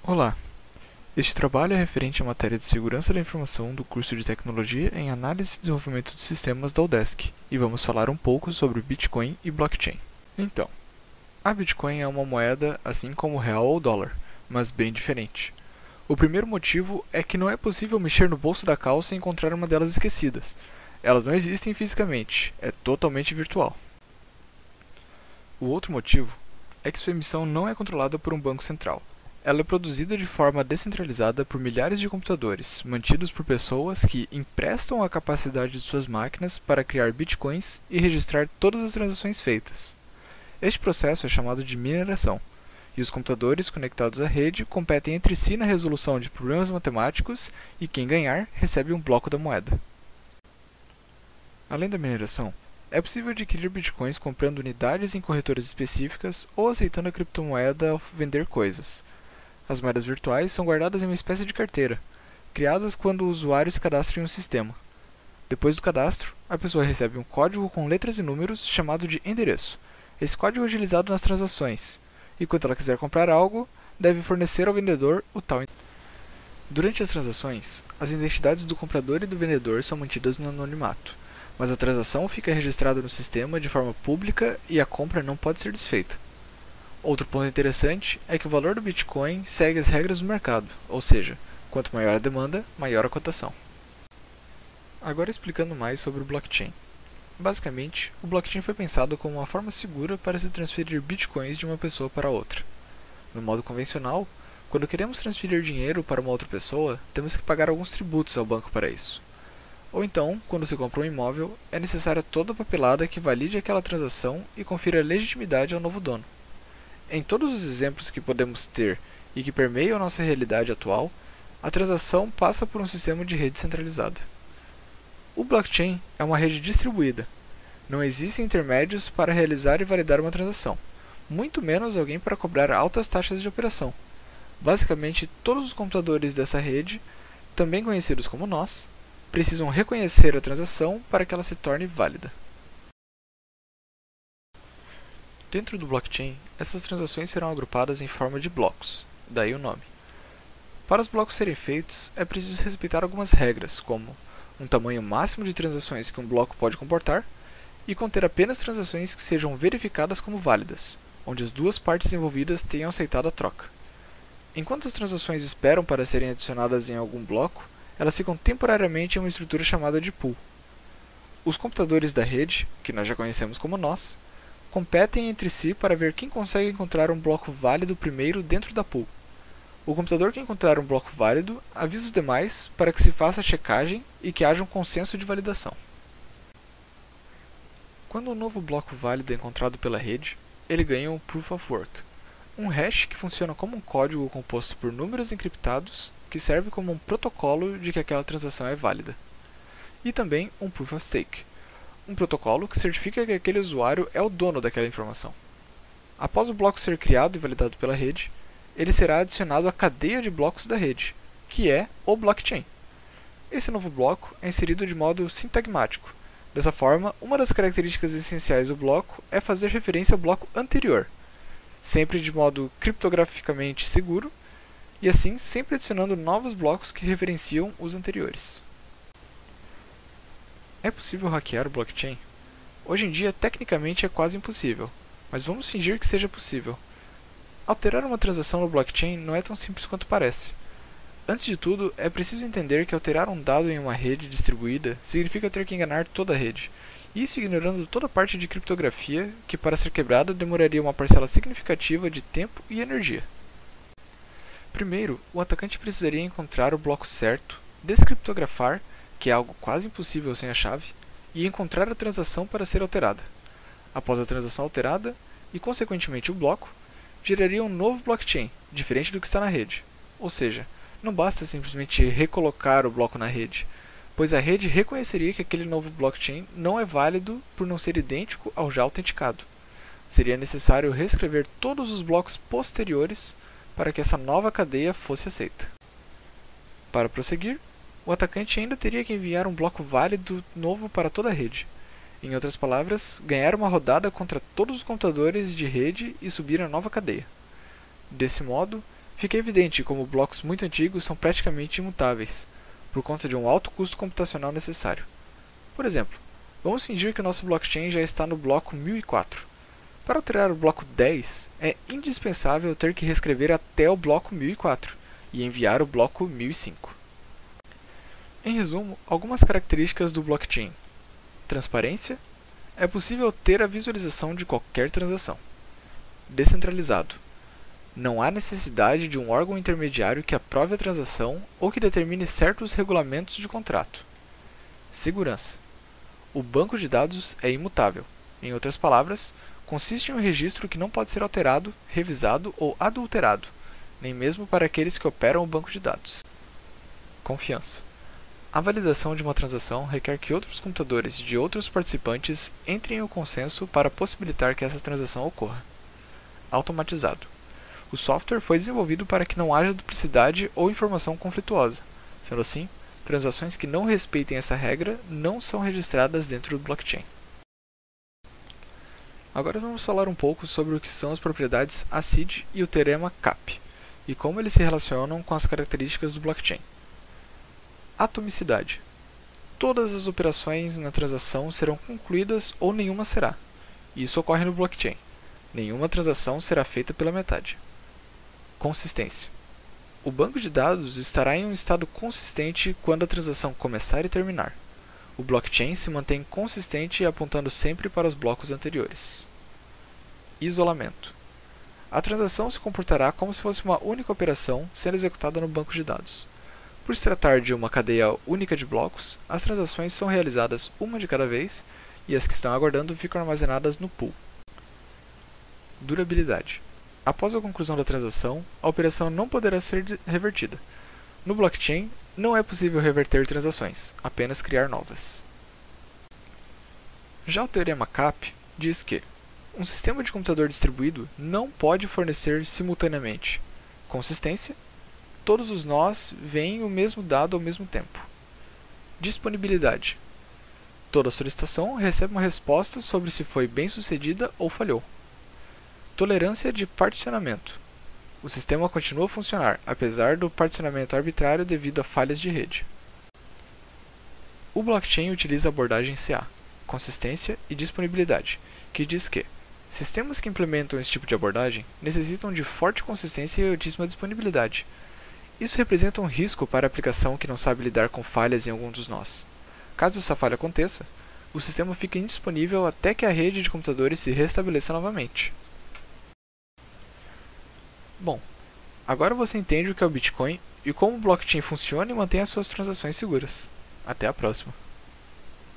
Olá, este trabalho é referente à matéria de Segurança da Informação do curso de Tecnologia em Análise e Desenvolvimento de Sistemas da UDESC, e vamos falar um pouco sobre Bitcoin e Blockchain. Então, a Bitcoin é uma moeda assim como o real ou o dólar, mas bem diferente. O primeiro motivo é que não é possível mexer no bolso da calça e encontrar uma delas esquecidas. Elas não existem fisicamente, é totalmente virtual. O outro motivo é que sua emissão não é controlada por um banco central. Ela é produzida de forma descentralizada por milhares de computadores, mantidos por pessoas que emprestam a capacidade de suas máquinas para criar bitcoins e registrar todas as transações feitas. Este processo é chamado de mineração, e os computadores conectados à rede competem entre si na resolução de problemas matemáticos e quem ganhar recebe um bloco da moeda. Além da mineração, é possível adquirir bitcoins comprando unidades em corretoras específicas ou aceitando a criptomoeda ao vender coisas. As moedas virtuais são guardadas em uma espécie de carteira, criadas quando o usuário se cadastra em um sistema. Depois do cadastro, a pessoa recebe um código com letras e números chamado de endereço. Esse código é utilizado nas transações, e quando ela quiser comprar algo, deve fornecer ao vendedor o tal endereço. Durante as transações, as identidades do comprador e do vendedor são mantidas no anonimato, mas a transação fica registrada no sistema de forma pública e a compra não pode ser desfeita. Outro ponto interessante é que o valor do Bitcoin segue as regras do mercado, ou seja, quanto maior a demanda, maior a cotação. Agora explicando mais sobre o blockchain. Basicamente, o blockchain foi pensado como uma forma segura para se transferir bitcoins de uma pessoa para outra. No modo convencional, quando queremos transferir dinheiro para uma outra pessoa, temos que pagar alguns tributos ao banco para isso. Ou então, quando se compra um imóvel, é necessária toda a papelada que valide aquela transação e confira legitimidade ao novo dono. Em todos os exemplos que podemos ter e que permeiam nossa realidade atual, a transação passa por um sistema de rede centralizada. O blockchain é uma rede distribuída. Não existem intermédios para realizar e validar uma transação, muito menos alguém para cobrar altas taxas de operação. Basicamente, todos os computadores dessa rede, também conhecidos como nós, precisam reconhecer a transação para que ela se torne válida. Dentro do blockchain, essas transações serão agrupadas em forma de blocos, daí o nome. Para os blocos serem feitos, é preciso respeitar algumas regras, como um tamanho máximo de transações que um bloco pode comportar e conter apenas transações que sejam verificadas como válidas, onde as duas partes envolvidas tenham aceitado a troca. Enquanto as transações esperam para serem adicionadas em algum bloco, elas ficam temporariamente em uma estrutura chamada de pool. Os computadores da rede, que nós já conhecemos como nós, competem entre si para ver quem consegue encontrar um bloco válido primeiro dentro da pool. O computador que encontrar um bloco válido avisa os demais para que se faça a checagem e que haja um consenso de validação. Quando um novo bloco válido é encontrado pela rede, ele ganha um Proof of Work, um hash que funciona como um código composto por números encriptados que serve como um protocolo de que aquela transação é válida. E também um Proof of Stake, um protocolo que certifica que aquele usuário é o dono daquela informação. Após o bloco ser criado e validado pela rede, ele será adicionado à cadeia de blocos da rede, que é o blockchain. Esse novo bloco é inserido de modo sintagmático. Dessa forma, uma das características essenciais do bloco é fazer referência ao bloco anterior, sempre de modo criptograficamente seguro, e assim sempre adicionando novos blocos que referenciam os anteriores. É possível hackear o blockchain? Hoje em dia, tecnicamente é quase impossível, mas vamos fingir que seja possível. Alterar uma transação no blockchain não é tão simples quanto parece. Antes de tudo, é preciso entender que alterar um dado em uma rede distribuída significa ter que enganar toda a rede, isso ignorando toda a parte de criptografia que, para ser quebrada, demoraria uma parcela significativa de tempo e energia. Primeiro, o atacante precisaria encontrar o bloco certo, descriptografar, que é algo quase impossível sem a chave, e encontrar a transação para ser alterada. Após a transação alterada, e consequentemente o bloco, geraria um novo blockchain, diferente do que está na rede. Ou seja, não basta simplesmente recolocar o bloco na rede, pois a rede reconheceria que aquele novo blockchain não é válido por não ser idêntico ao já autenticado. Seria necessário reescrever todos os blocos posteriores para que essa nova cadeia fosse aceita. Para prosseguir, o atacante ainda teria que enviar um bloco válido novo para toda a rede. Em outras palavras, ganhar uma rodada contra todos os computadores de rede e subir a nova cadeia. Desse modo, fica evidente como blocos muito antigos são praticamente imutáveis, por conta de um alto custo computacional necessário. Por exemplo, vamos fingir que o nosso blockchain já está no bloco 1004. Para alterar o bloco 10, é indispensável ter que reescrever até o bloco 1004 e enviar o bloco 1005. Em resumo, algumas características do blockchain. Transparência. É possível ter a visualização de qualquer transação. Descentralizado. Não há necessidade de um órgão intermediário que aprove a transação ou que determine certos regulamentos de contrato. Segurança. O banco de dados é imutável. Em outras palavras, consiste em um registro que não pode ser alterado, revisado ou adulterado, nem mesmo para aqueles que operam o banco de dados. Confiança. A validação de uma transação requer que outros computadores de outros participantes entrem em um consenso para possibilitar que essa transação ocorra. Automatizado. O software foi desenvolvido para que não haja duplicidade ou informação conflituosa. Sendo assim, transações que não respeitem essa regra não são registradas dentro do blockchain. Agora vamos falar um pouco sobre o que são as propriedades ACID e o teorema CAP, e como eles se relacionam com as características do blockchain. Atomicidade. Todas as operações na transação serão concluídas ou nenhuma será. Isso ocorre no blockchain. Nenhuma transação será feita pela metade. Consistência. O banco de dados estará em um estado consistente quando a transação começar e terminar. O blockchain se mantém consistente apontando sempre para os blocos anteriores. Isolamento. A transação se comportará como se fosse uma única operação sendo executada no banco de dados. Por se tratar de uma cadeia única de blocos, as transações são realizadas uma de cada vez e as que estão aguardando ficam armazenadas no pool. Durabilidade. Após a conclusão da transação, a operação não poderá ser revertida. No blockchain, não é possível reverter transações, apenas criar novas. Já o teorema CAP diz que um sistema de computador distribuído não pode fornecer simultaneamente consistência. Todos os nós veem o mesmo dado ao mesmo tempo. Disponibilidade. Toda solicitação recebe uma resposta sobre se foi bem-sucedida ou falhou. Tolerância de particionamento. O sistema continua a funcionar, apesar do particionamento arbitrário devido a falhas de rede. O blockchain utiliza a abordagem CA, consistência e disponibilidade, que diz que sistemas que implementam esse tipo de abordagem necessitam de forte consistência e altíssima disponibilidade. Isso representa um risco para a aplicação que não sabe lidar com falhas em algum dos nós. Caso essa falha aconteça, o sistema fica indisponível até que a rede de computadores se restabeleça novamente. Bom, agora você entende o que é o Bitcoin e como o blockchain funciona e mantém as suas transações seguras. Até a próxima!